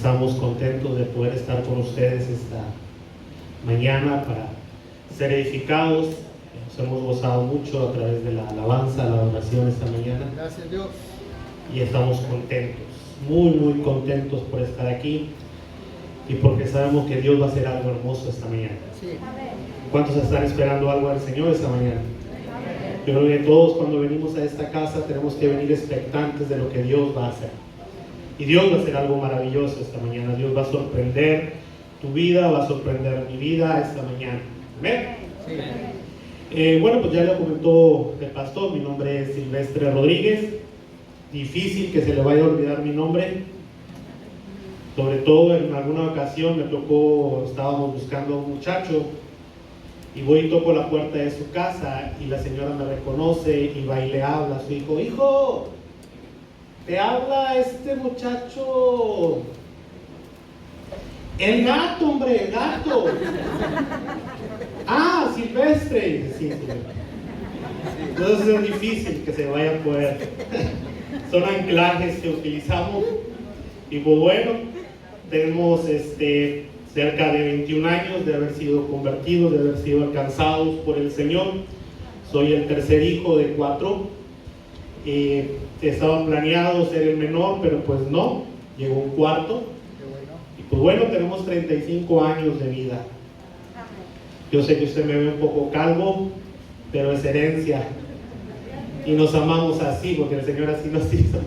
Estamos contentos de poder estar con ustedes esta mañana para ser edificados. Nos hemos gozado mucho a través de la alabanza, la adoración esta mañana. Gracias Dios. Y estamos contentos, muy contentos por estar aquí y porque sabemos que Dios va a hacer algo hermoso esta mañana. Sí. ¿Cuántos están esperando algo del Señor esta mañana? Yo creo que todos cuando venimos a esta casa tenemos que venir expectantes de lo que Dios va a hacer. Y Dios va a hacer algo maravilloso esta mañana. Dios va a sorprender tu vida, va a sorprender mi vida esta mañana. ¿Amén? Sí. Bueno, pues ya lo comentó el pastor, mi nombre es Silvestre Rodríguez. Difícil que se le vaya a olvidar mi nombre. Sobre todo en alguna ocasión me tocó, estábamos buscando a un muchacho y voy y toco la puerta de su casa y la señora me reconoce y va y le habla a su hijo: hijo, te habla este muchacho, el gato, hombre, el gato. Ah, Silvestre. Sí. Entonces es difícil que se vaya a poder. Son anclajes que utilizamos. Y pues bueno, tenemos cerca de 21 años de haber sido convertidos, de haber sido alcanzados por el Señor. Soy el tercer hijo de 4. Estaba planeado ser el menor, pero pues no, llegó un cuarto. Y pues bueno, tenemos 35 años de vida. Yo sé que usted me ve un poco calvo, pero es herencia. Y nos amamos así, porque el Señor así nos hizo.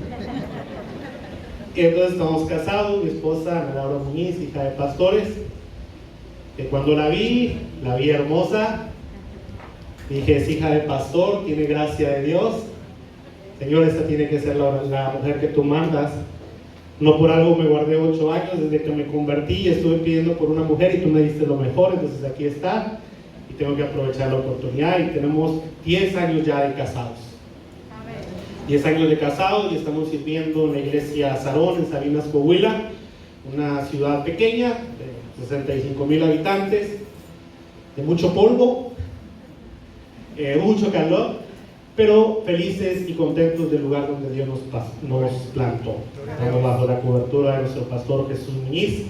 Y entonces estamos casados, mi esposa Ana Laura Muñiz, hija de pastores. Que cuando la vi hermosa. Dije: es hija de pastor, tiene gracia de Dios. Señor, esta tiene que ser la mujer que tú mandas. No por algo me guardé 8 años desde que me convertí y estuve pidiendo por una mujer y tú me diste lo mejor, entonces aquí está y tengo que aprovechar la oportunidad. Y tenemos 10 años ya de casados. 10 años de casados y estamos sirviendo en la iglesia Sarón en Sabinas, Coahuila, una ciudad pequeña de 65,000 habitantes, de mucho polvo, mucho calor, pero felices y contentos del lugar donde Dios nos plantó. Estamos bajo la cobertura de nuestro pastor Jesús Muñiz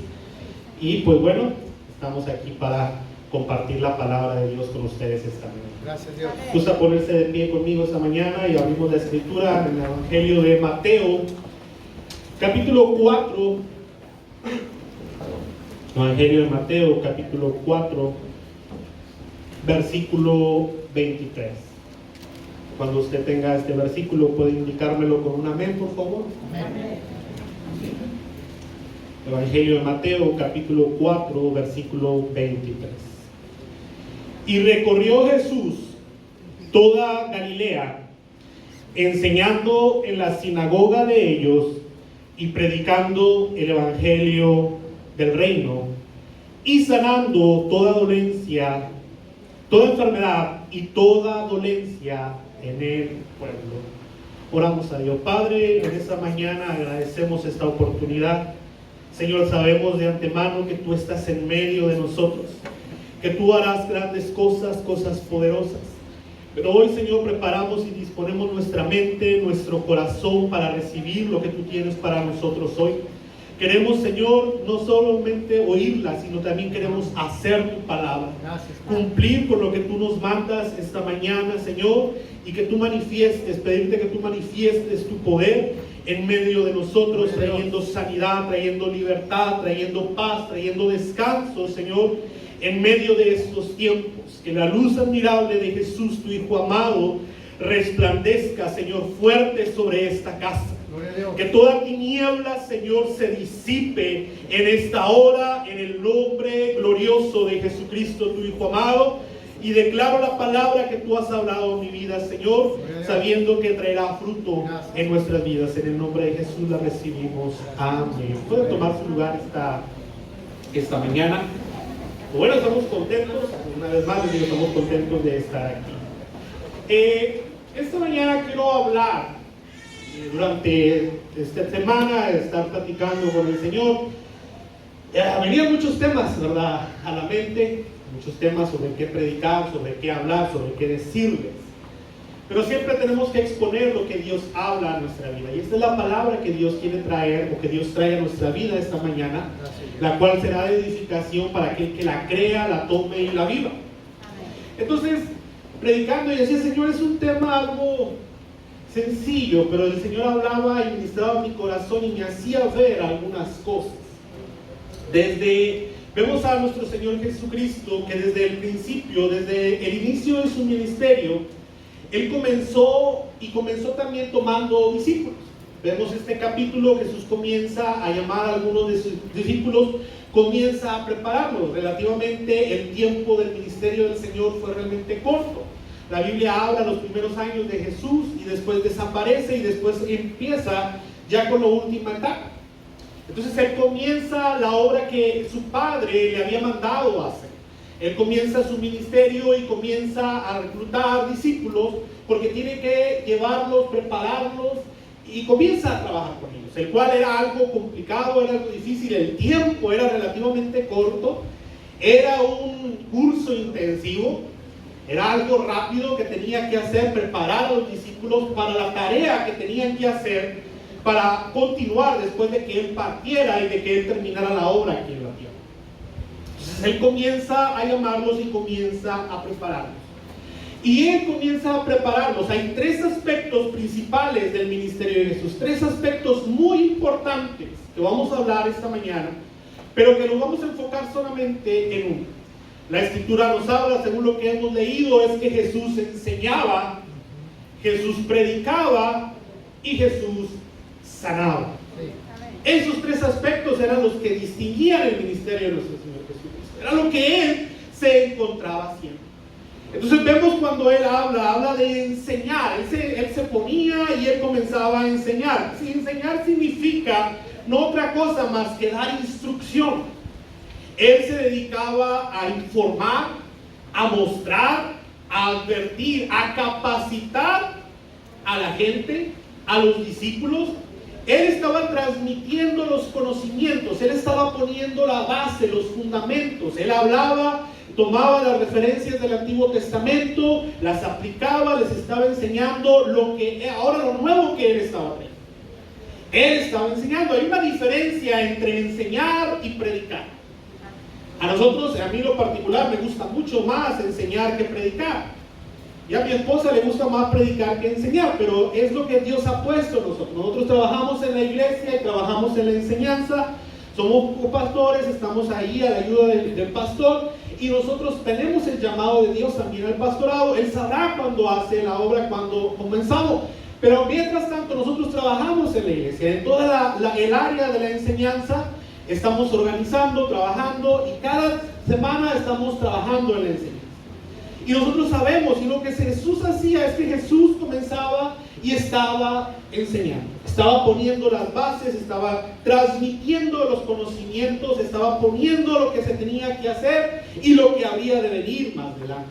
y pues bueno, estamos aquí para compartir la palabra de Dios con ustedes esta mañana. Gracias Dios. Gusta ponerse de pie conmigo esta mañana y abrimos la escritura en el Evangelio de Mateo, capítulo 4. Evangelio de Mateo, capítulo 4, versículo 23. Cuando usted tenga este versículo, puede indicármelo con un amén, por favor. Amén. Evangelio de Mateo, capítulo 4, versículo 23. Y recorrió Jesús toda Galilea, enseñando en la sinagoga de ellos y predicando el evangelio del reino y sanando toda dolencia, toda enfermedad y toda dolencia en el pueblo. Oramos a Dios. Padre, en esta mañana agradecemos esta oportunidad. Señor, sabemos de antemano que tú estás en medio de nosotros, que tú harás grandes cosas, cosas poderosas. Pero hoy, Señor, preparamos y disponemos nuestra mente, nuestro corazón para recibir lo que tú tienes para nosotros hoy. Queremos, Señor, no solamente oírla, sino también queremos hacer tu palabra. Gracias. Cumplir con lo que tú nos mandas esta mañana, Señor, y que tú manifiestes, pedirte que tú manifiestes tu poder en medio de nosotros, trayendo sanidad, trayendo libertad, trayendo paz, trayendo descanso, Señor, en medio de estos tiempos. Que la luz admirable de Jesús, tu Hijo amado, resplandezca, Señor, fuerte sobre esta casa. Que toda tiniebla, Señor, se disipe en esta hora, en el nombre glorioso de Jesucristo, tu Hijo amado. Y declaro la palabra que tú has hablado en mi vida, Señor, sabiendo que traerá fruto en nuestras vidas. En el nombre de Jesús la recibimos. Amén. Pueden tomar su lugar esta mañana. Bueno, estamos contentos, una vez más les digo, estamos contentos de estar aquí. Esta mañana quiero hablar, durante esta semana, estar platicando con el Señor. Venían muchos temas, ¿verdad?, a la mente, muchos temas sobre qué predicar, sobre qué hablar, sobre qué decirles. pero siempre tenemos que exponer lo que Dios habla a nuestra vida. Y esta es la palabra que Dios quiere traer, o que Dios trae a nuestra vida esta mañana, la cual será de edificación para aquel que la crea, la tome y la viva. Entonces, predicando, y decía, Señor, es un tema algo sencillo, pero el Señor hablaba y ministraba mi corazón y me hacía ver algunas cosas. Vemos a nuestro Señor Jesucristo, que desde el principio, desde el inicio de su ministerio, Él comenzó también tomando discípulos. Vemos este capítulo, Jesús comienza a llamar a algunos de sus discípulos, comienza a prepararlos. Relativamente el tiempo del ministerio del Señor fue realmente corto. La Biblia habla los primeros años de Jesús y después desaparece y después empieza ya con la última etapa. Entonces Él comienza la obra que su Padre le había mandado a hacer. Él comienza su ministerio y comienza a reclutar discípulos porque tiene que llevarlos, prepararlos y comienza a trabajar con ellos, el cual era algo complicado, era algo difícil, el tiempo era relativamente corto, era un curso intensivo, era algo rápido que tenía que hacer, preparar a los discípulos para la tarea que tenían que hacer para continuar después de que Él partiera y de que Él terminara la obra aquí en la tierra. Entonces Él comienza a llamarlos y comienza a prepararlos. Y Él comienza a prepararlos. Hay tres aspectos principales del ministerio de Jesús, tres aspectos muy importantes que vamos a hablar esta mañana, pero que nos vamos a enfocar solamente en uno. La Escritura nos habla, según lo que hemos leído, es que Jesús enseñaba, Jesús predicaba y Jesús sanaba. Esos tres aspectos eran los que distinguían el ministerio de nuestro Señor Jesucristo. Era lo que Él se encontraba siempre. Entonces vemos cuando Él habla de enseñar. Él se ponía y Él comenzaba a enseñar. Si enseñar significa no otra cosa más que dar instrucción. Él se dedicaba a informar, a mostrar, a advertir, a capacitar a la gente, a los discípulos. Él estaba transmitiendo los conocimientos, Él estaba poniendo la base, los fundamentos. Él hablaba, tomaba las referencias del Antiguo Testamento, las aplicaba, les estaba enseñando ahora lo nuevo que Él estaba trayendo. Él estaba enseñando. Hay una diferencia entre enseñar y predicar. A nosotros, a mí en lo particular, me gusta mucho más enseñar que predicar. Y a mi esposa le gusta más predicar que enseñar, pero es lo que Dios ha puesto en nosotros. Nosotros trabajamos en la iglesia y trabajamos en la enseñanza. Somos pastores, estamos ahí a la ayuda del pastor, y nosotros tenemos el llamado de Dios también al pastorado. Él sabrá cuándo hace la obra, cuándo comenzamos. Pero mientras tanto nosotros trabajamos en la iglesia, en toda el área de la enseñanza. Estamos organizando, trabajando, y cada semana estamos trabajando en la enseñanza. Y nosotros sabemos, y lo que Jesús hacía es que Jesús comenzaba y estaba enseñando. Estaba poniendo las bases, estaba transmitiendo los conocimientos, estaba poniendo lo que se tenía que hacer y lo que había de venir más adelante.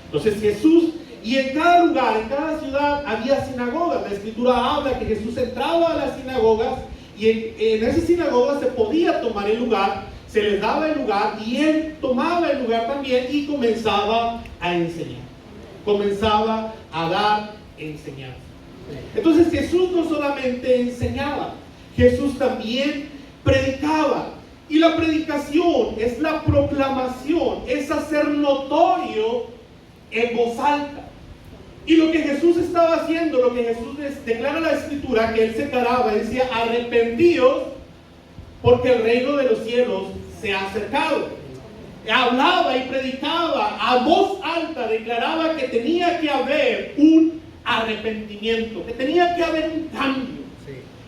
Entonces Jesús, y en cada lugar, en cada ciudad había sinagogas. La Escritura habla que Jesús entraba a las sinagogas, y en esas sinagogas se podía tomar el lugar, se les daba el lugar, y Él tomaba el lugar también y comenzaba a enseñar. Comenzaba a dar enseñanza. Entonces Jesús no solamente enseñaba, Jesús también predicaba. Y la predicación es la proclamación, es hacer notorio en voz alta. Y lo que Jesús estaba haciendo, lo que Jesús declara la Escritura, que Él se paraba y decía: arrepentíos, porque el reino de los cielos se ha acercado. Hablaba y predicaba a voz alta, declaraba que tenía que haber un arrepentimiento, que tenía que haber un cambio.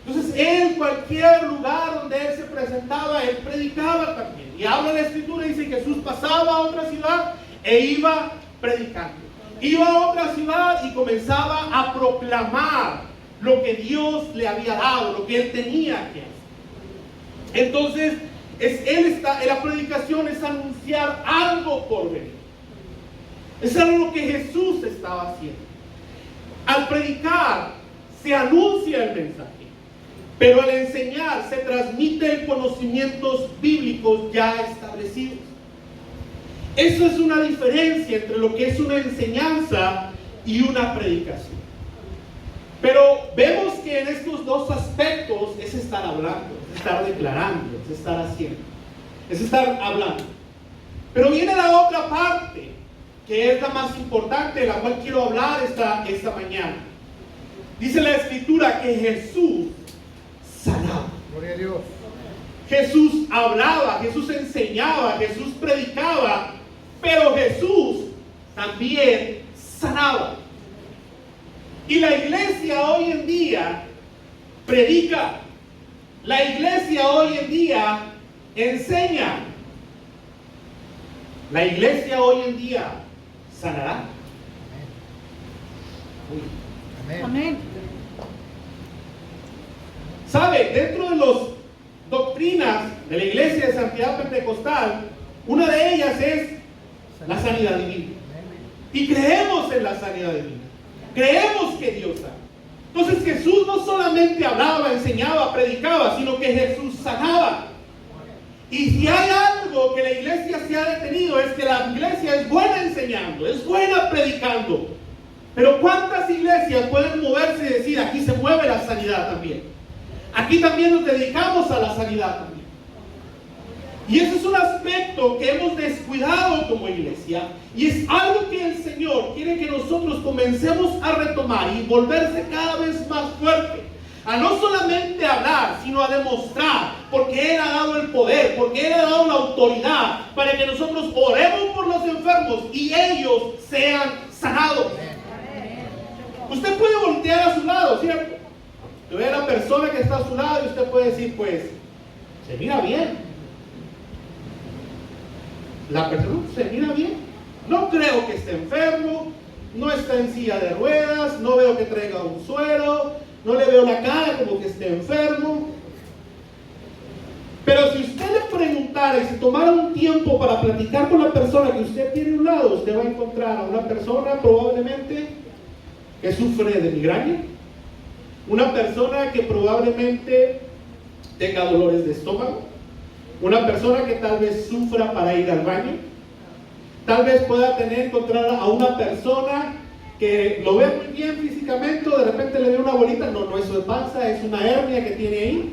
Entonces en cualquier lugar donde Él se presentaba, Él predicaba también. Y habla la Escritura y dice que Jesús pasaba a otra ciudad e iba predicando. Iba a otra ciudad y comenzaba a proclamar lo que Dios le había dado, lo que Él tenía que hacer. Entonces, la predicación es anunciar algo por venir. Es algo lo que Jesús estaba haciendo. Al predicar se anuncia el mensaje, pero al enseñar se transmiten conocimientos bíblicos ya establecidos. Eso es una diferencia entre lo que es una enseñanza y una predicación. Pero vemos que en estos dos aspectos es estar hablando, es estar declarando, es estar haciendo, es estar hablando. Pero viene la otra parte, que es la más importante, de la cual quiero hablar esta mañana. Dice la Escritura que Jesús sanaba. Gloria a Dios. Jesús hablaba, Jesús enseñaba, Jesús predicaba, pero Jesús también sanaba. Y la iglesia hoy en día predica, la iglesia hoy en día enseña, la iglesia hoy en día sanará. Amén. Amén. ¿Sabe? Dentro de las doctrinas de la iglesia de Santidad Pentecostal, una de ellas es la sanidad divina. Y creemos en la sanidad divina. Creemos que Dios sana. Entonces Jesús no solamente hablaba, enseñaba, predicaba, sino que Jesús sanaba. Y si hay algo que la iglesia se ha detenido, es que la iglesia es buena enseñando, es buena predicando. Pero ¿cuántas iglesias pueden moverse y decir, aquí se mueve la sanidad también? Aquí también nos dedicamos a la sanidad también. Y ese es un aspecto que hemos descuidado como iglesia. Y es algo que el Señor quiere que nosotros comencemos a retomar y volverse cada vez más fuerte. A no solamente hablar, sino a demostrar, porque Él ha dado el poder, porque Él ha dado la autoridad para que nosotros oremos por los enfermos y ellos sean sanados. Usted puede voltear a su lado, ¿cierto? Usted ve a la persona que está a su lado y usted puede decir, pues, se mira bien. La persona se mira bien. No creo que esté enfermo, no está en silla de ruedas, no veo que traiga un suero, no le veo la cara como que esté enfermo. Pero si usted le preguntara y si tomara un tiempo para platicar con la persona que usted tiene a un lado, usted va a encontrar a una persona probablemente que sufre de migraña, una persona que probablemente tenga dolores de estómago, una persona que tal vez sufra para ir al baño, tal vez pueda encontrar a una persona que lo ve muy bien físicamente, de repente le dé una bolita, no es su panza, es una hernia que tiene ahí.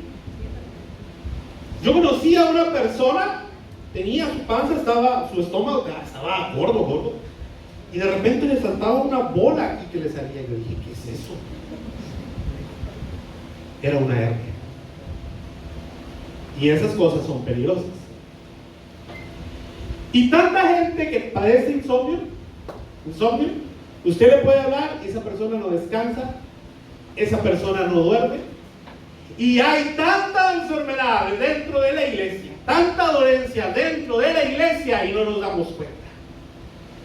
Yo conocí a una persona, tenía su panza, su estómago estaba gordo, y de repente le saltaba una bola aquí que le salía. Yo dije, ¿qué es eso? Era una hernia. Y esas cosas son peligrosas. Y tanta gente que padece insomnio, usted le puede hablar y esa persona no descansa, esa persona no duerme. Y hay tanta enfermedad dentro de la iglesia, tanta dolencia dentro de la iglesia y no nos damos cuenta.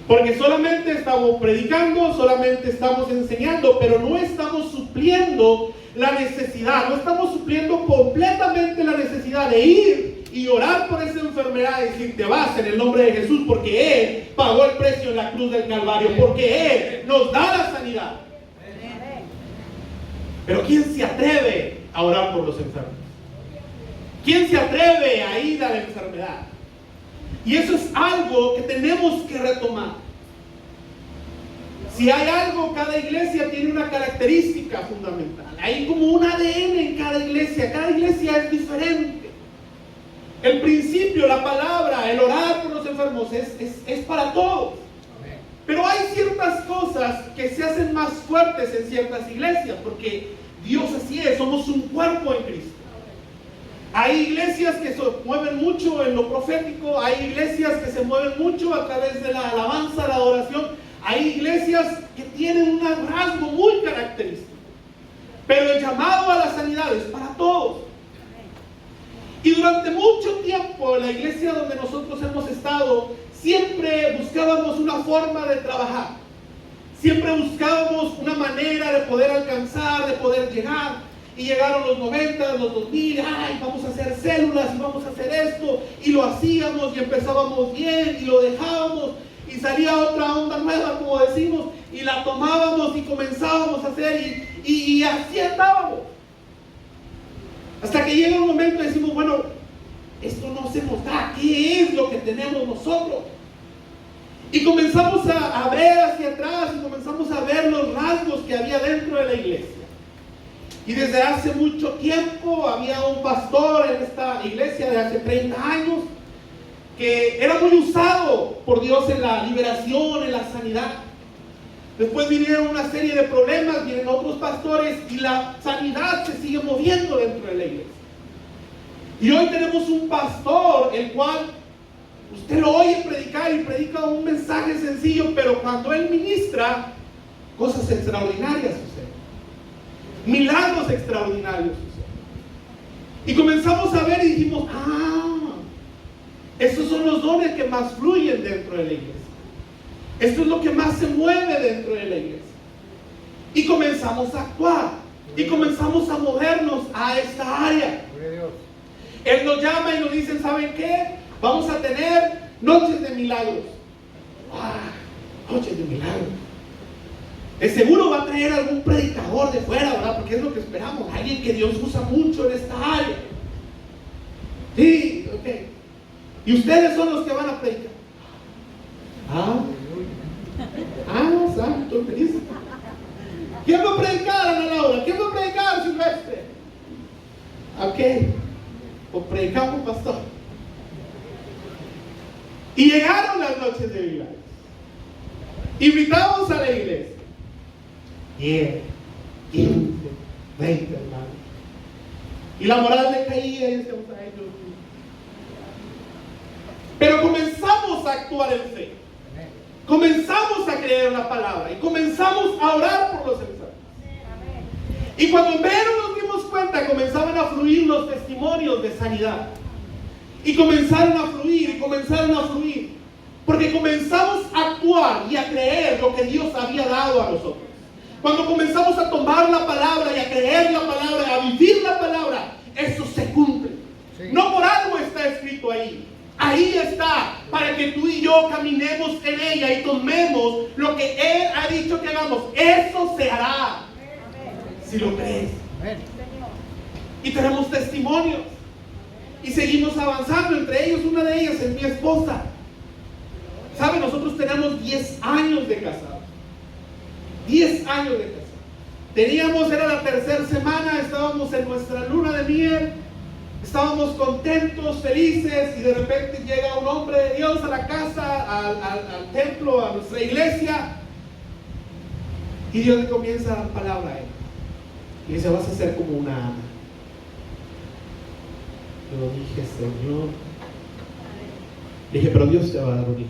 Porque solamente estamos predicando, solamente estamos enseñando, pero no estamos supliendo la necesidad, no estamos supliendo completamente la necesidad de ir y orar por esa enfermedad y decir, te vas en el nombre de Jesús, porque Él pagó el precio en la cruz del Calvario, porque Él nos da la sanidad. Pero ¿quién se atreve a orar por los enfermos? ¿Quién se atreve a ir a la enfermedad? Y eso es algo que tenemos que retomar. Si hay algo, cada iglesia tiene una característica fundamental. Hay como un ADN en cada iglesia es diferente. El principio, la palabra, el orar por los enfermos es para todos. Pero hay ciertas cosas que se hacen más fuertes en ciertas iglesias, porque Dios así es, somos un cuerpo en Cristo. Hay iglesias que se mueven mucho en lo profético, hay iglesias que se mueven mucho a través de la alabanza, la adoración, hay iglesias que tienen un rasgo muy característico. Pero el llamado a la sanidad es para todos. Y durante mucho tiempo, en la iglesia donde nosotros hemos estado, siempre buscábamos una forma de trabajar. Siempre buscábamos una manera de poder alcanzar, de poder llegar. Y llegaron los 90, los 2000, vamos a hacer células y vamos a hacer esto. Y lo hacíamos y empezábamos bien y lo dejábamos. Y salía otra onda nueva, como decimos, y la tomábamos y comenzábamos a hacer y así andábamos. Hasta que llega un momento y decimos, bueno, esto no se nos da, ¿qué es lo que tenemos nosotros? Y comenzamos a ver hacia atrás y comenzamos a ver que había dentro de la iglesia. Y desde hace mucho tiempo había un pastor en esta iglesia de hace 30 años que era muy usado por Dios en la liberación, en la sanidad. Después vinieron una serie de problemas, vienen otros pastores y la sanidad se sigue moviendo dentro de la iglesia. Y hoy tenemos un pastor el cual usted lo oye predicar y predica un mensaje sencillo, pero cuando él ministra, cosas extraordinarias suceden. Milagros extraordinarios suceden. Y comenzamos a ver y dijimos, esos son los dones que más fluyen dentro de la iglesia. Esto es lo que más se mueve dentro de la iglesia. Y comenzamos a actuar. Y comenzamos a movernos a esta área. Él nos llama y nos dice, ¿saben qué? Vamos a tener noches de milagros. Noches de milagros. De seguro va a traer algún predicador de fuera, ¿verdad? Porque es lo que esperamos. Alguien que Dios usa mucho en esta área. Sí, ok. Y ustedes son los que van a predicar. Santo Cristo. ¿Quién va a predicar, Ana Laura? ¿Quién va a predicar, Silvestre? Ok. Pues predicamos, pastor. Y llegaron las noches de milagros. Invitamos a la iglesia. 10, 15, 20 hermanos. Y la moral decaía y decíamos, ay Dios mío. Pero comenzamos a actuar en fe. Comenzamos a creer en la palabra. Y comenzamos a orar por los enfermos. Y cuando menos nos dimos cuenta, comenzaban a fluir los testimonios de sanidad. Y comenzaron a fluir, y comenzaron a fluir. Porque comenzamos a actuar y a creer lo que Dios había dado a nosotros. Cuando comenzamos a tomar la palabra y a creer la palabra, a vivir la palabra, eso se cumple. Sí. No por algo está escrito ahí. Ahí está, para que tú y yo caminemos en ella y tomemos lo que Él ha dicho que hagamos. Eso se hará. Si lo crees. Y tenemos testimonios. Y seguimos avanzando. Entre ellos, una de ellas es mi esposa. ¿Sabe? Nosotros tenemos 10 años de casados. 10 años de casados. Era la tercera semana, estábamos en nuestra luna de miel. Estábamos contentos, felices, y de repente llega un hombre de Dios a la casa, al templo, a nuestra iglesia. Y Dios le comienza a dar palabra a él. Y dice, vas a ser como una Ana. Yo dije, Señor. Dije, pero Dios te va a dar un hijo.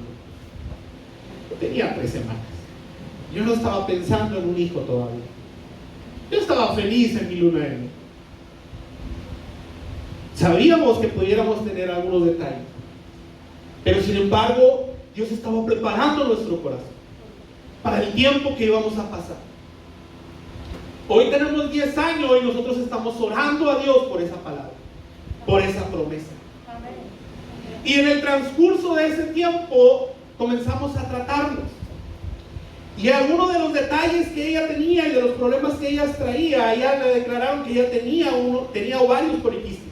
Yo tenía 3 semanas. Yo no estaba pensando en un hijo todavía. Yo estaba feliz en mi luna de miel. Sabíamos que pudiéramos tener algunos detalles. Pero sin embargo, Dios estaba preparando nuestro corazón para el tiempo que íbamos a pasar. Hoy tenemos 10 años y nosotros estamos orando a Dios por esa palabra, por esa promesa. Y en el transcurso de ese tiempo comenzamos a tratarnos. Y algunos de los detalles que ella tenía y de los problemas que ella traía, ella le declararon que ella tenía ovarios poliquísticos.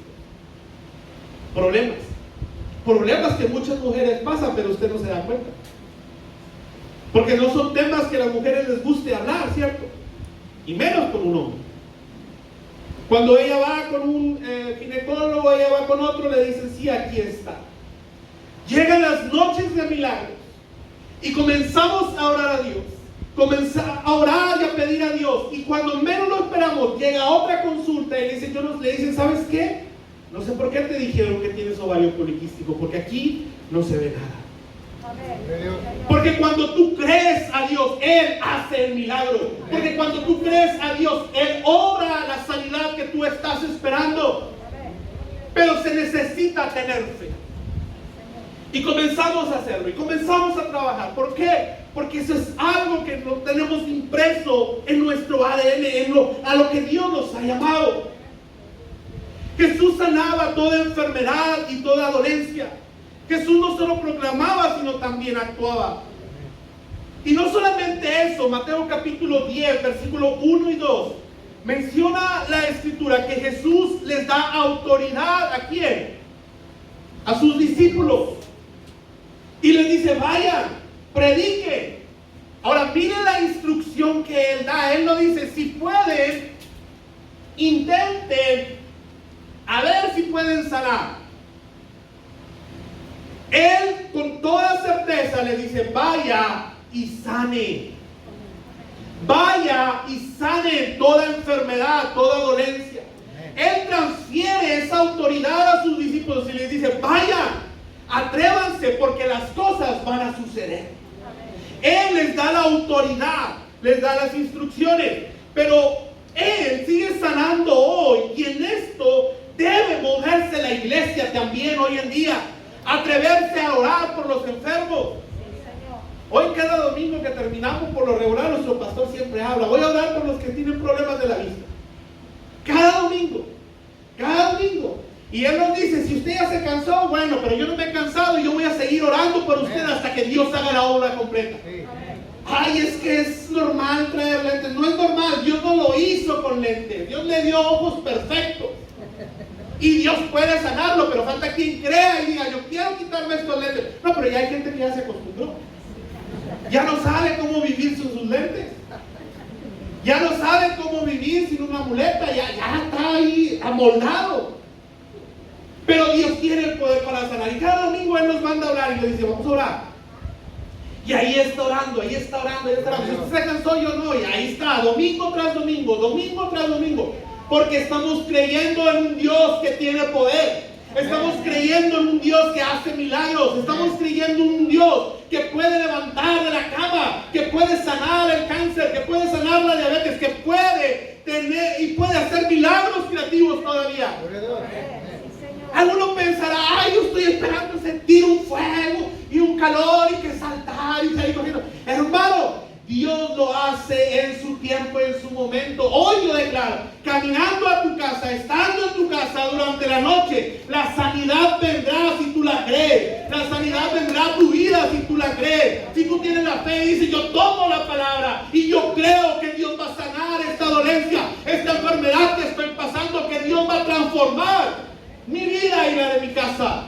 Problemas que muchas mujeres pasan, pero usted no se da cuenta. Porque no son temas que a las mujeres les guste hablar, ¿cierto? Y menos con un hombre. Cuando ella va con un ginecólogo, ella va con otro, le dicen, sí, aquí está. Llegan las noches de milagros y comenzamos a orar a Dios. Comenzar a orar y a pedir a Dios. Y cuando menos lo esperamos, llega otra consulta y le dicen, ¿sabes qué? No sé por qué te dijeron que tienes ovario poliquístico, porque aquí no se ve nada. Porque cuando tú crees a Dios, Él hace el milagro. Porque cuando tú crees a Dios, Él obra la sanidad que tú estás esperando. Pero se necesita tener fe. Y comenzamos a hacerlo, y comenzamos a trabajar. ¿Por qué? Porque eso es algo que lo tenemos impreso en nuestro ADN, a lo que Dios nos ha llamado. Jesús sanaba toda enfermedad y toda dolencia. Jesús no solo proclamaba, sino también actuaba. Y no solamente eso, Mateo capítulo 10, versículo 1 y 2, menciona la escritura que Jesús les da autoridad. ¿A quién? A sus discípulos. Y les dice, vayan, prediquen. Ahora miren la instrucción instrucción que Él da. Él no dice, si pueden, intenten, a ver si pueden sanar. Él con toda certeza le dice, vaya y sane. Vaya y sane toda enfermedad, toda dolencia. Él transfiere esa autoridad a sus discípulos y les dice, vayan, atrévanse porque las cosas van a suceder. Él les da la autoridad, les da las instrucciones, pero Él sigue sanando hoy, y en esto debe moverse la iglesia también hoy en día, atreverse a orar por los enfermos. Hoy cada domingo que terminamos, por lo regular, nuestro pastor siempre habla, voy a orar por los que tienen problemas de la vista. Cada domingo. Y Él nos dice, si usted ya se cansó, bueno, pero yo no me he cansado y yo voy a seguir orando por usted hasta que Dios haga la obra completa. Ay, es que es normal traer lentes. No es normal, Dios no lo hizo con lentes. Dios le dio ojos perfectos. Y Dios puede sanarlo, pero falta quien crea y diga, yo quiero quitarme estos lentes. No, pero ya hay gente que ya se acostumbró. Ya no sabe cómo vivir sin sus lentes. Ya no sabe cómo vivir sin una muleta. Ya está ahí amoldado. Pero Dios tiene el poder para sanar. Y cada domingo Él nos manda a orar y nos dice, vamos a orar. Y ahí está orando, ahí está orando, ahí está orando. Si usted se cansó, yo no. Y ahí está, domingo tras domingo, domingo tras domingo. Porque estamos creyendo en un Dios que tiene poder. Estamos creyendo en un Dios que hace milagros. Estamos creyendo en un Dios que puede levantar de la cama, que puede sanar el cáncer, que puede sanar la diabetes, que puede tener y puede hacer milagros creativos todavía. Alguno pensará, ay, yo estoy esperando sentir un fuego y un calor y que saltar y salir corriendo. Hermano, Dios lo hace en su tiempo, en su momento. Hoy lo declaro, caminando a tu casa, estando en tu casa durante la noche, la sanidad vendrá si tú la crees. La sanidad vendrá a tu vida si tú la crees. Si tú tienes la fe y dices, yo tomo la palabra y yo creo que Dios va a sanar esta dolencia, esta enfermedad que estoy pasando, que Dios va a transformar mi vida y la de mi casa.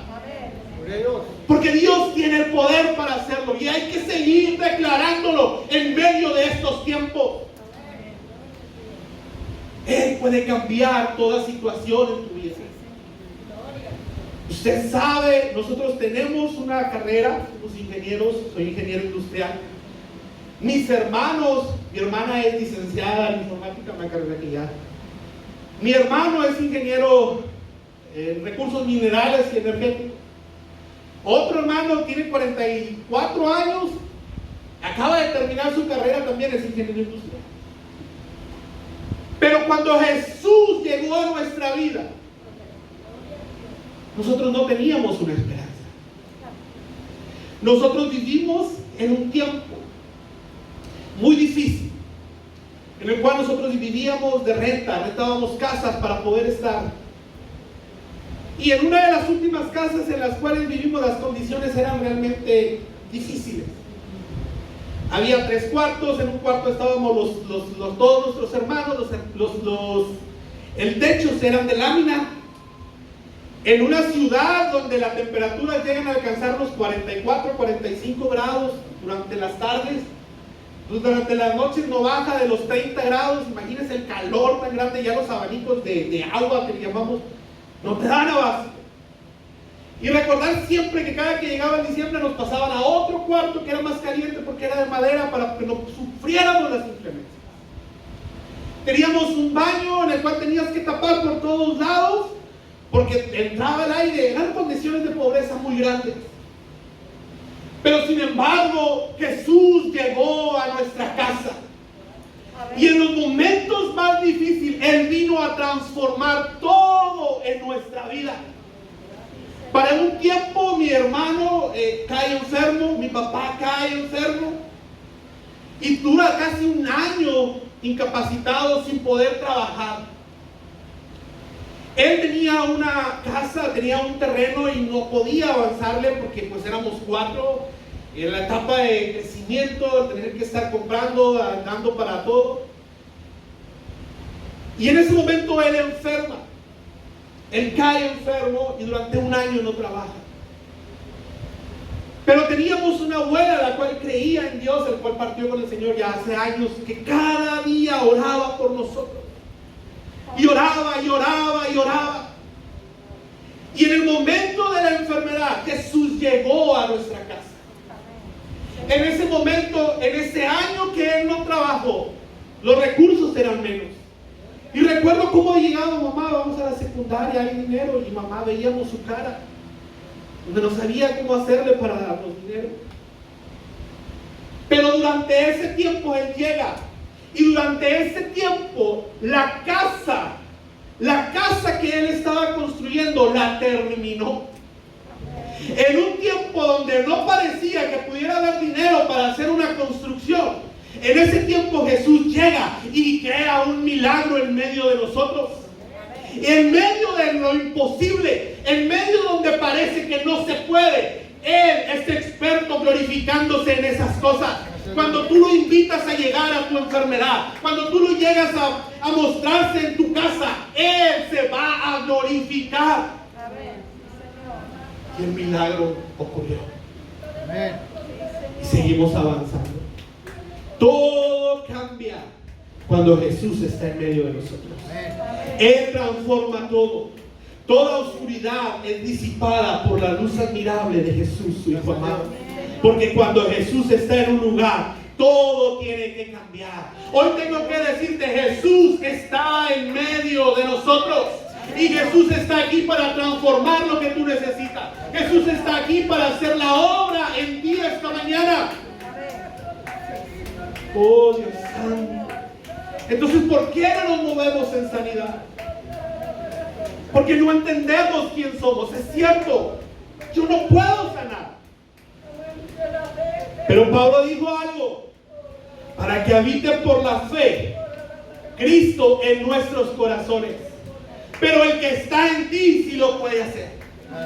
Porque Dios tiene el poder para hacerlo y hay que seguir declarándolo en medio de estos tiempos. Él puede cambiar toda situación en tu vida. Usted sabe, nosotros tenemos una carrera, somos ingenieros, soy ingeniero industrial. Mis hermanos, mi hermana es licenciada en informática, una carrera que ya. Mi hermano es ingeniero en recursos minerales y energéticos. Otro hermano tiene 44 años, acaba de terminar su carrera, también es ingeniero industrial. Pero cuando Jesús llegó a nuestra vida, nosotros no teníamos una esperanza. Nosotros vivimos en un tiempo muy difícil, en el cual nosotros vivíamos de renta, rentábamos casas para poder estar. Y en una de las últimas casas en las cuales vivimos, las condiciones eran realmente difíciles. Había 3 cuartos, en un cuarto estábamos todos nuestros hermanos, el techo eran de lámina. En una ciudad donde las temperaturas llegan a alcanzar los 44, 45 grados durante las tardes, pues durante las noches no baja de los 30 grados, imagínense el calor tan grande, ya los abanicos de agua que le llamamos, no te dan abasto. Y recordar siempre que cada que llegaba el diciembre nos pasaban a otro cuarto que era más caliente porque era de madera para que no sufriéramos las inclemencias. Teníamos un baño en el cual tenías que tapar por todos lados porque entraba el aire. Eran condiciones de pobreza muy grandes. Pero sin embargo, Jesús llegó a nuestra casa. Y en los momentos más difíciles, Él vino a transformar todo en nuestra vida. Para un tiempo mi hermano cae enfermo, mi papá cae enfermo. Y dura casi un año incapacitado sin poder trabajar. Él tenía una casa, tenía un terreno y no podía avanzarle porque pues éramos 4. En la etapa de crecimiento, tener que estar comprando, dando para todo. Y en ese momento él enferma. Él cae enfermo y durante un año no trabaja. Pero teníamos una abuela la cual creía en Dios, el cual partió con el Señor ya hace años, que cada día oraba por nosotros. Y oraba, y oraba, y oraba. Y en el momento de la enfermedad, Jesús llegó a nuestra casa. En ese momento, en ese año que Él no trabajó, los recursos eran menos. Y recuerdo cómo llegaba mamá, vamos a la secundaria, hay dinero, y mamá veíamos su cara, donde no sabía cómo hacerle para darnos dinero. Pero durante ese tiempo Él llega, y durante ese tiempo la casa que Él estaba construyendo, la terminó. En un tiempo donde no parecía que pudiera haber dinero para hacer una construcción, en ese tiempo Jesús llega y crea un milagro en medio de nosotros. En medio de lo imposible, en medio donde parece que no se puede, Él es experto glorificándose en esas cosas. Cuando tú lo invitas a llegar a tu enfermedad, cuando tú lo llegas a mostrarse en tu casa, Él se va a glorificar. Y el milagro ocurrió. Y seguimos avanzando. Todo cambia cuando Jesús está en medio de nosotros. Él transforma todo. Toda oscuridad es disipada por la luz admirable de Jesús, su Hijo amado. Porque cuando Jesús está en un lugar, todo tiene que cambiar. Hoy tengo que decirte, Jesús está en medio de nosotros. Y Jesús está aquí para transformar lo que tú necesitas. Jesús está aquí para hacer la obra en ti esta mañana. Oh, Dios santo. Entonces, ¿por qué no nos movemos en sanidad? Porque no entendemos quién somos. Es cierto, yo no puedo sanar. Pero Pablo dijo algo: para que habite por la fe Cristo en nuestros corazones. Pero el que está en ti sí lo puede hacer.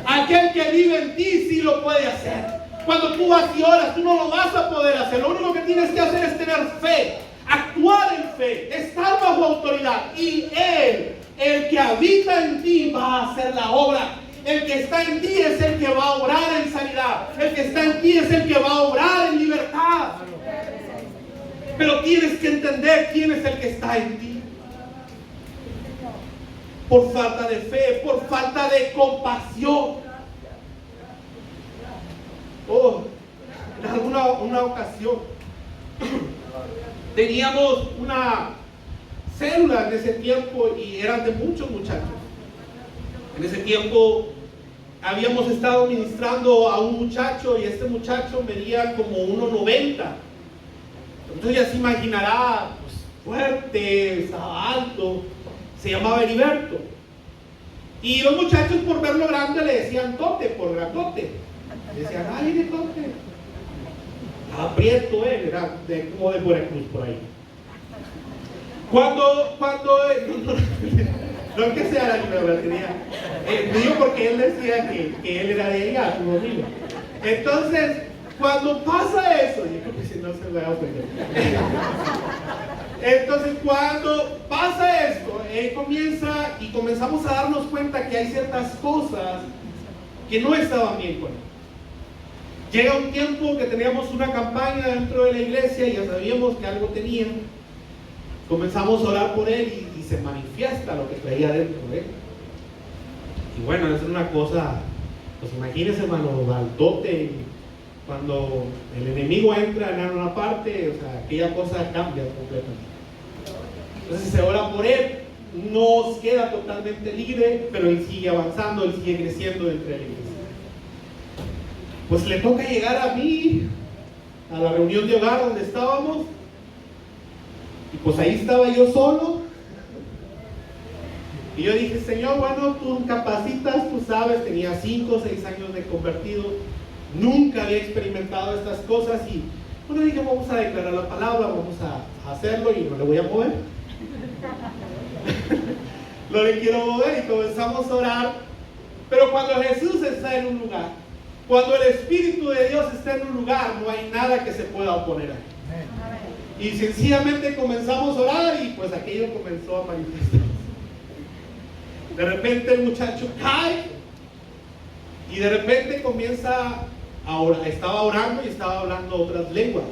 Aquel que vive en ti sí lo puede hacer. Cuando tú vas y oras, tú no lo vas a poder hacer. Lo único que tienes que hacer es tener fe, actuar en fe, estar bajo autoridad. Y Él, el que habita en ti, va a hacer la obra. El que está en ti es el que va a obrar en sanidad. El que está en ti es el que va a obrar en libertad. Pero tienes que entender quién es el que está en ti. Por falta de fe, por falta de compasión. Oh, en una ocasión teníamos una célula en ese tiempo y eran de muchos muchachos. En ese tiempo habíamos estado ministrando a un muchacho y este muchacho medía como 1.90. Entonces ya se imaginará, pues, fuerte, estaba alto, se llamaba Heriberto. Y los muchachos, por verlo grande, le decían Tote, por grandote. Le decían, ay, de Tote. Aprieto él, era como de Veracruz por ahí. No es que sea la geografía, digo porque él decía que él era de allá, su amigo. Entonces, cuando pasa eso, yo creo que si no se va a ofender. Entonces, cuando pasa esto, él comienza y comenzamos a darnos cuenta que hay ciertas cosas que no estaban bien con él. Llega un tiempo que teníamos una campaña dentro de la iglesia y ya sabíamos que algo tenía. Comenzamos a orar por él y se manifiesta lo que traía dentro de él. Y bueno, es una cosa, pues imagínense, hermano, altote, cuando el enemigo entra en una parte, o sea, aquella cosa cambia completamente. Entonces se ora por él, no queda totalmente libre, pero él sigue avanzando, él sigue creciendo dentro de la iglesia. Pues le toca llegar a mí, a la reunión de hogar donde estábamos, y pues ahí estaba yo solo. Y yo dije, Señor, bueno, tú capacitas, tú sabes, tenía 5 o 6 años de convertido, nunca había experimentado estas cosas y bueno, dije, vamos a declarar la palabra, vamos a hacerlo y no le voy a mover. No le quiero mover y comenzamos a orar. Pero cuando Jesús está en un lugar, cuando el Espíritu de Dios está en un lugar, no hay nada que se pueda oponer a él. Y sencillamente comenzamos a orar y pues aquello comenzó a manifestarse. De repente el muchacho cae y de repente comienza ahora estaba orando y estaba hablando otras lenguas.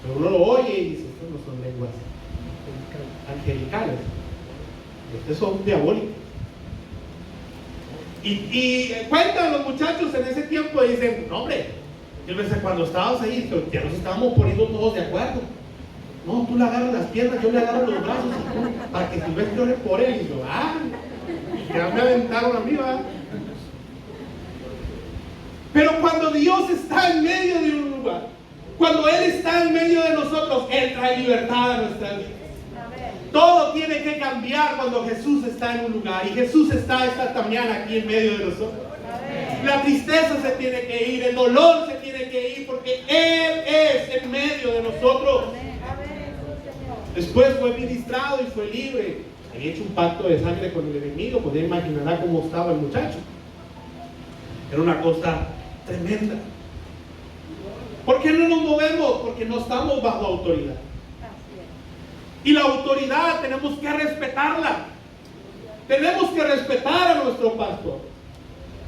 Pero uno lo oye y dice, estas no son lenguas angelicales, estas son diabólicas. Y cuentan los muchachos en ese tiempo y dicen, no hombre, yo pensé cuando estábamos ahí, ya nos estábamos poniendo todos de acuerdo. No, tú le agarras las piernas, yo le agarro los brazos para que Silvestre ore por él. Y yo, y ya me aventaron a mí, ¿verdad? Pero cuando Dios está en medio de un lugar, cuando Él está en medio de nosotros, Él trae libertad a nuestras vidas. Todo tiene que cambiar cuando Jesús está en un lugar. Y Jesús está esta mañana aquí en medio de nosotros. La tristeza se tiene que ir, el dolor se tiene que ir, porque Él es en medio de nosotros. Después fue ministrado y fue libre. Había hecho un pacto de sangre con el enemigo. Pues ya imaginará cómo estaba el muchacho. Era una cosa tremenda. ¿Por qué no nos movemos? Porque no estamos bajo autoridad. Y la autoridad tenemos que respetarla. Tenemos que respetar a nuestro pastor.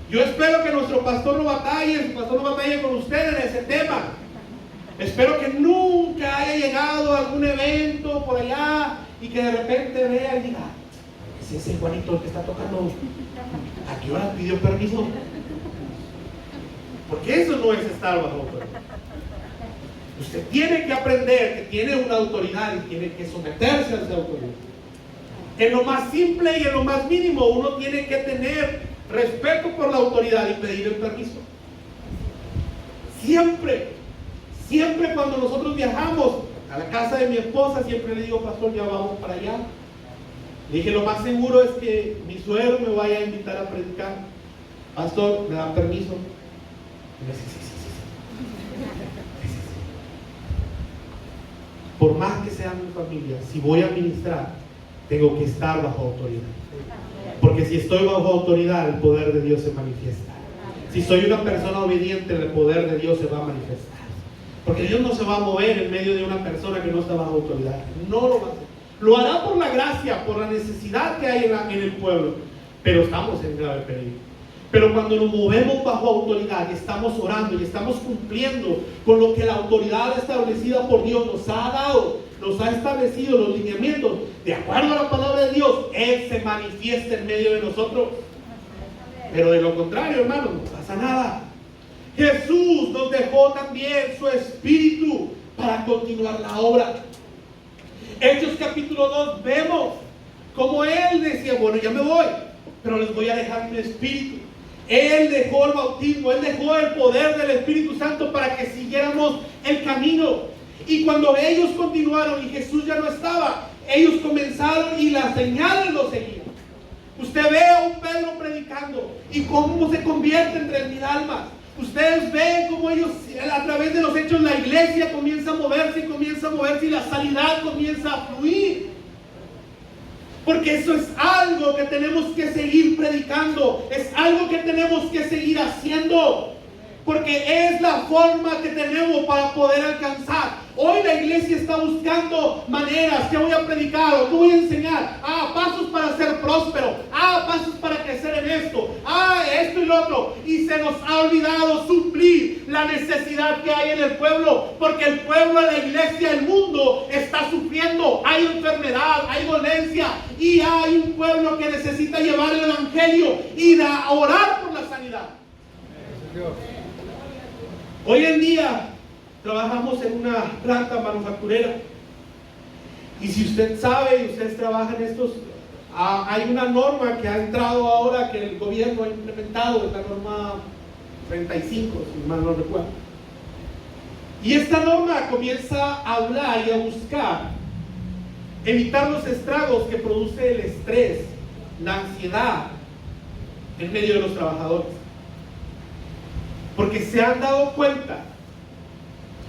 Yo espero que nuestro pastor no batalle, con usted en ese tema. Espero que nunca haya llegado a algún evento por allá y que de repente vea y diga, ¿es ese Juanito el que está tocando? ¿A qué hora pidió permiso? Porque eso no es estar bajo autoridad. Usted tiene que aprender que tiene una autoridad y tiene que someterse a esa autoridad. En lo más simple y en lo más mínimo, uno tiene que tener respeto por la autoridad y pedir el permiso. Siempre cuando nosotros viajamos a la casa de mi esposa, siempre le digo, pastor, ya vamos para allá. Le dije, lo más seguro es que mi suegro me vaya a invitar a predicar. Pastor, ¿me da permiso? Y me dice, sí. Por más que sea mi familia, si voy a ministrar, tengo que estar bajo autoridad. Porque si estoy bajo autoridad, el poder de Dios se manifiesta. Si soy una persona obediente, el poder de Dios se va a manifestar. Porque Dios no se va a mover en medio de una persona que no está bajo autoridad. No lo va a hacer. Lo hará por la gracia, por la necesidad que hay en el pueblo. Pero estamos en grave peligro. Pero cuando nos movemos bajo autoridad y estamos orando y estamos cumpliendo con lo que la autoridad establecida por Dios nos ha dado, nos ha establecido los lineamientos, de acuerdo a la palabra de Dios, Él se manifiesta en medio de nosotros. Pero de lo contrario, hermano, no pasa nada. Jesús nos dejó también su espíritu para continuar la obra. Hechos capítulo 2 vemos como Él decía, bueno, ya me voy, pero les voy a dejar mi espíritu. Él dejó el bautismo, Él dejó el poder del Espíritu Santo para que siguiéramos el camino. Y cuando ellos continuaron y Jesús ya no estaba, ellos comenzaron y las señales lo seguían. Usted ve a un Pedro predicando y cómo se convierte en 3,000 almas. Ustedes ven cómo ellos, a través de los hechos, la iglesia comienza a moverse y la sanidad comienza a fluir. Porque eso es algo que tenemos que seguir predicando, es algo que tenemos que seguir haciendo, porque es la forma que tenemos para poder alcanzar. Hoy la iglesia está buscando maneras. ¿Qué voy a predicar? ¿Qué voy a enseñar? Pasos para ser próspero. Pasos para crecer en esto. Esto y lo otro. Y se nos ha olvidado suplir la necesidad que hay en el pueblo. Porque el pueblo, la iglesia, el mundo está sufriendo. Hay enfermedad, hay dolencia. Y hay un pueblo que necesita llevar el evangelio y orar por la sanidad. Hoy en día trabajamos en una planta manufacturera y si usted sabe y ustedes trabajan en estos, hay una norma que ha entrado ahora que el gobierno ha implementado, es la norma 35, si mal no recuerdo. Y esta norma comienza a hablar y a buscar evitar los estragos que produce el estrés, la ansiedad en medio de los trabajadores. Porque se han dado cuenta,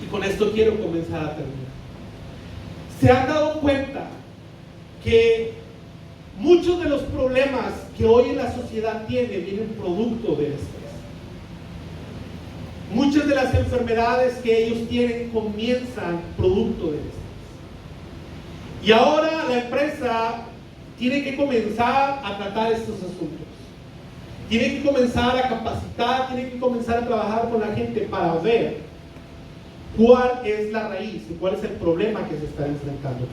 y con esto quiero comenzar a terminar, se han dado cuenta que muchos de los problemas que hoy en la sociedad vienen producto del estrés. Muchas de las enfermedades que ellos tienen comienzan producto del estrés. Y ahora la empresa tiene que comenzar a tratar estos asuntos. Tiene que comenzar a capacitar, tiene que comenzar a trabajar con la gente para ver cuál es la raíz y cuál es el problema que se está enfrentando.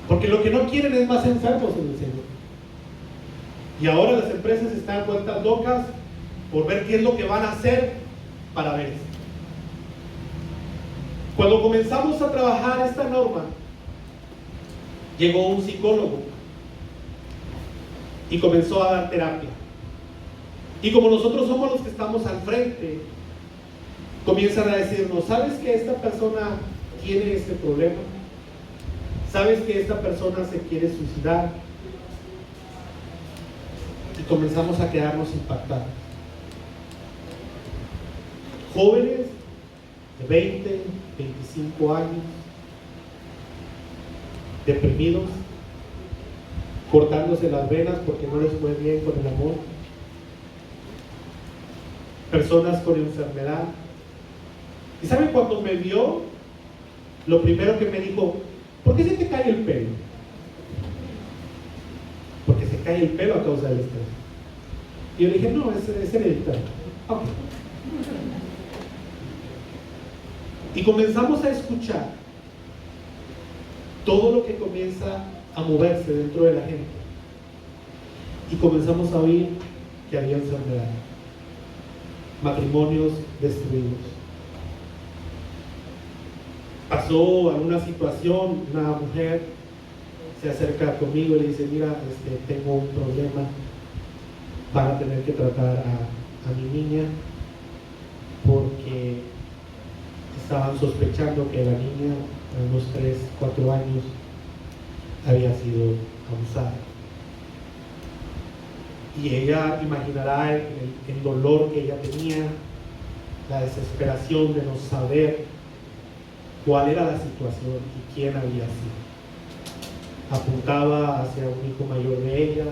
Porque lo que no quieren es más enfermos en el Señor. Y ahora las empresas están vueltas locas por ver qué es lo que van a hacer para ver esto. Cuando comenzamos a trabajar esta norma, llegó un psicólogo y comenzó a dar terapia. Y como nosotros somos los que estamos al frente, comienzan a decirnos: ¿sabes que esta persona tiene este problema? ¿Sabes que esta persona se quiere suicidar? Y comenzamos a quedarnos impactados. Jóvenes de 20, 25 años, deprimidos, cortándose las venas porque no les fue bien con el amor. Personas con enfermedad. ¿Y saben cuando me vio? Lo primero que me dijo: ¿por qué se te cae el pelo? Porque se cae el pelo a causa del estrés. Y yo le dije: no, es hereditario. Okay. Y comenzamos a escuchar todo lo que comienza a moverse dentro de la gente. Y comenzamos a oír que había enfermedad, matrimonios destruidos. Pasó alguna situación, una mujer se acerca conmigo y le dice: mira, tengo un problema, van a tener que tratar a mi niña porque estaban sospechando que la niña a unos 3, 4 años había sido abusada. Y ella imaginará el dolor que ella tenía, la desesperación de no saber cuál era la situación y quién había sido. Apuntaba hacia un hijo mayor de ella,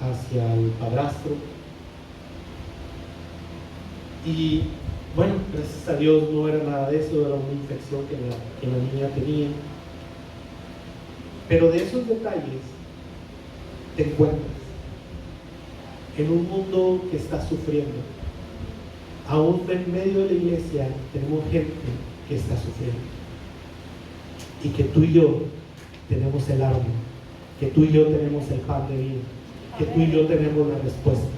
hacia el padrastro. Y bueno, gracias a Dios no era nada de eso, era una infección que la niña tenía. Pero de esos detalles te encuentras en un mundo que está sufriendo. Aún en medio de la iglesia tenemos gente que está sufriendo. Y que tú y yo tenemos el arma, que tú y yo tenemos el pan de vida, que tú y yo tenemos la respuesta,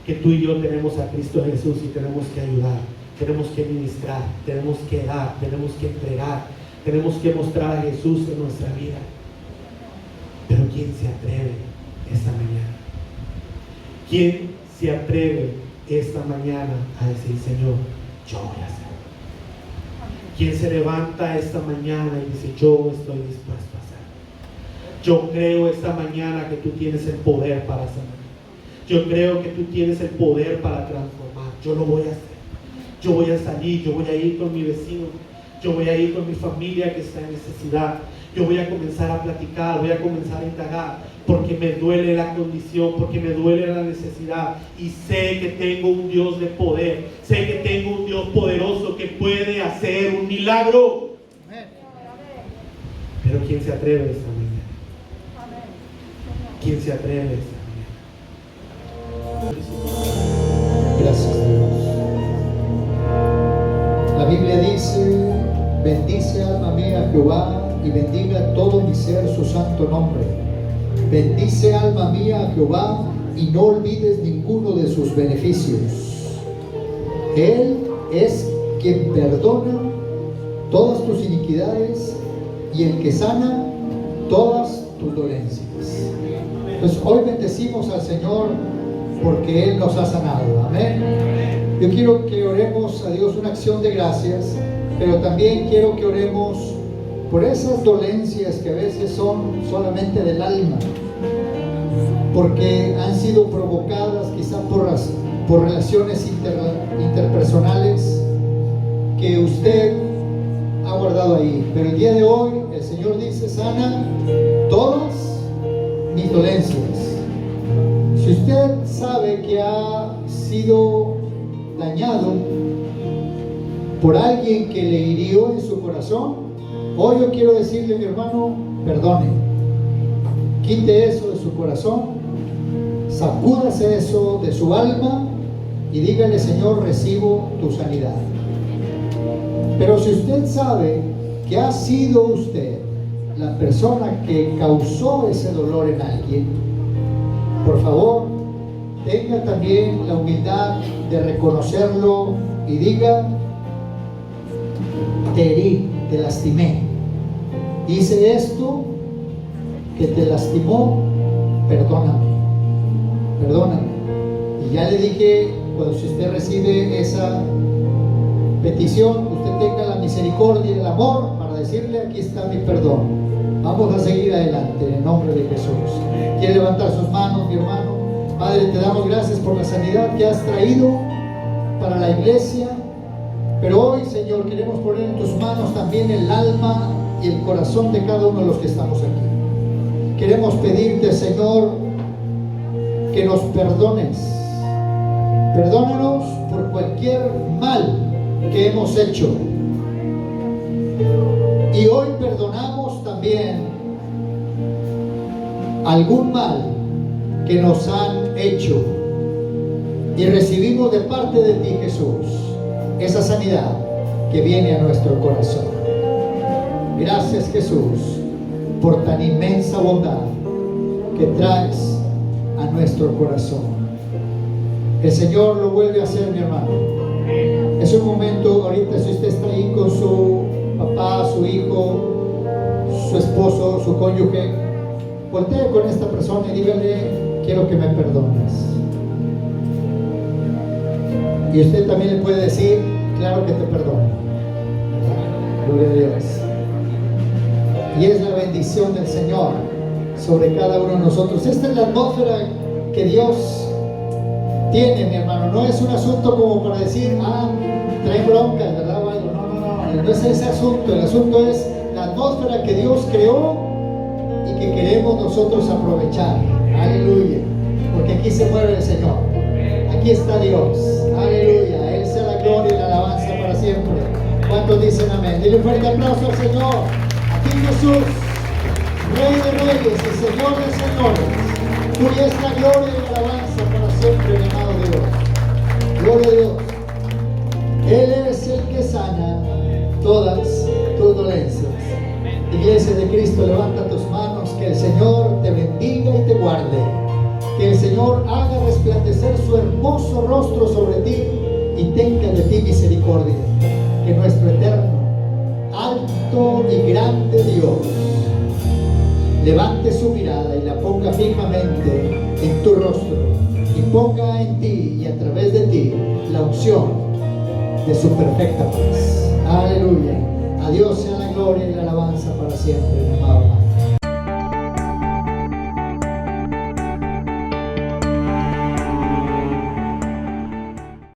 que tú y yo tenemos a Cristo Jesús y tenemos que ayudar, tenemos que ministrar, tenemos que dar, tenemos que entregar, tenemos que mostrar a Jesús en nuestra vida. Pero ¿quién se atreve esta mañana? ¿Quién se atreve esta mañana a decir: Señor, yo voy a hacerlo? ¿Quién se levanta esta mañana y dice: yo estoy dispuesto a hacerlo? Yo creo esta mañana que tú tienes el poder para sanar. Yo creo que tú tienes el poder para transformar. Yo lo voy a hacer. Yo voy a salir, yo voy a ir con mi vecino, yo voy a ir con mi familia que está en necesidad. Yo voy a comenzar a platicar, voy a comenzar a indagar, porque me duele la condición, porque me duele la necesidad, y sé que tengo un Dios de poder, sé que tengo un Dios poderoso que puede hacer un milagro. Pero ¿quién se atreve esta mañana? ¿Quién se atreve esta mañana? Gracias, Dios. La Biblia dice: bendice alma mía a Jehová y bendiga todo mi ser su santo nombre. Bendice alma mía a Jehová y no olvides ninguno de sus beneficios. Él es quien perdona todas tus iniquidades y el que sana todas tus dolencias. Pues hoy bendecimos al Señor porque Él nos ha sanado. Amén. Yo quiero que oremos a Dios una acción de gracias, pero también quiero que oremos por esas dolencias que a veces son solamente del alma, porque han sido provocadas quizás por relaciones interpersonales que usted ha guardado ahí. Pero el día de hoy el Señor dice: sana todas mis dolencias. Si usted sabe que ha sido dañado por alguien que le hirió en su corazón, hoy yo quiero decirle, mi hermano, perdone, quite eso de su corazón, Sacúdase eso de su alma y dígale: Señor, recibo tu sanidad. Pero si usted sabe que ha sido usted la persona que causó ese dolor en alguien, por favor, tenga también la humildad de reconocerlo y diga: te herí, te lastimé, hice esto que te lastimó, perdóname, perdóname. Y ya le dije, cuando si usted recibe esa petición, usted tenga la misericordia y el amor para decirle: aquí está mi perdón. Vamos a seguir adelante en el nombre de Jesús. ¿Quiere levantar sus manos, mi hermano? Padre, te damos gracias por la sanidad que has traído para la iglesia. Pero hoy, Señor, queremos poner en tus manos también el alma y el corazón de cada uno de los que estamos aquí. Queremos pedirte, Señor, que nos perdones. Perdónanos por cualquier mal que hemos hecho. Y hoy perdonamos también algún mal que nos han hecho. Y recibimos de parte de ti, Jesús, esa sanidad que viene a nuestro corazón. Gracias, Jesús, por tan inmensa bondad que traes a nuestro corazón. El Señor lo vuelve a hacer, mi hermano. Es un momento, ahorita, si usted está ahí con su papá, su hijo, su esposo, su cónyuge, voltee con esta persona y dígale: quiero que me perdones. Y usted también le puede decir: claro que te perdono. Gloria a Dios. Y es la bendición del Señor sobre cada uno de nosotros. Esta es la atmósfera que Dios tiene, mi hermano. No es un asunto como para decir: trae broncas, ¿verdad? O algo. No. No es ese asunto. El asunto es la atmósfera que Dios creó y que queremos nosotros aprovechar. Aleluya. Porque aquí se mueve el Señor. Aquí está Dios. Aleluya. A Él sea la gloria y la alabanza para siempre. ¿Cuántos dicen amén? Dile un fuerte aplauso al Señor. A ti, Jesús, Rey de Reyes y Señor de Señores. Tuya es la gloria y la alabanza para siempre, mi amado Dios. Gloria a Dios. Él es el que sana todas tus dolencias. Iglesia de Cristo, levanta tus manos. Que el Señor te bendiga y te guarde. Que el Señor haga resplandecer su hermoso rostro sobre ti y tenga de ti misericordia. Que nuestro eterno, alto y grande Dios levante su mirada y la ponga fijamente en tu rostro y ponga en ti y a través de ti la unción de su perfecta paz. Aleluya. A Dios sea la gloria y la alabanza para siempre, mi amado.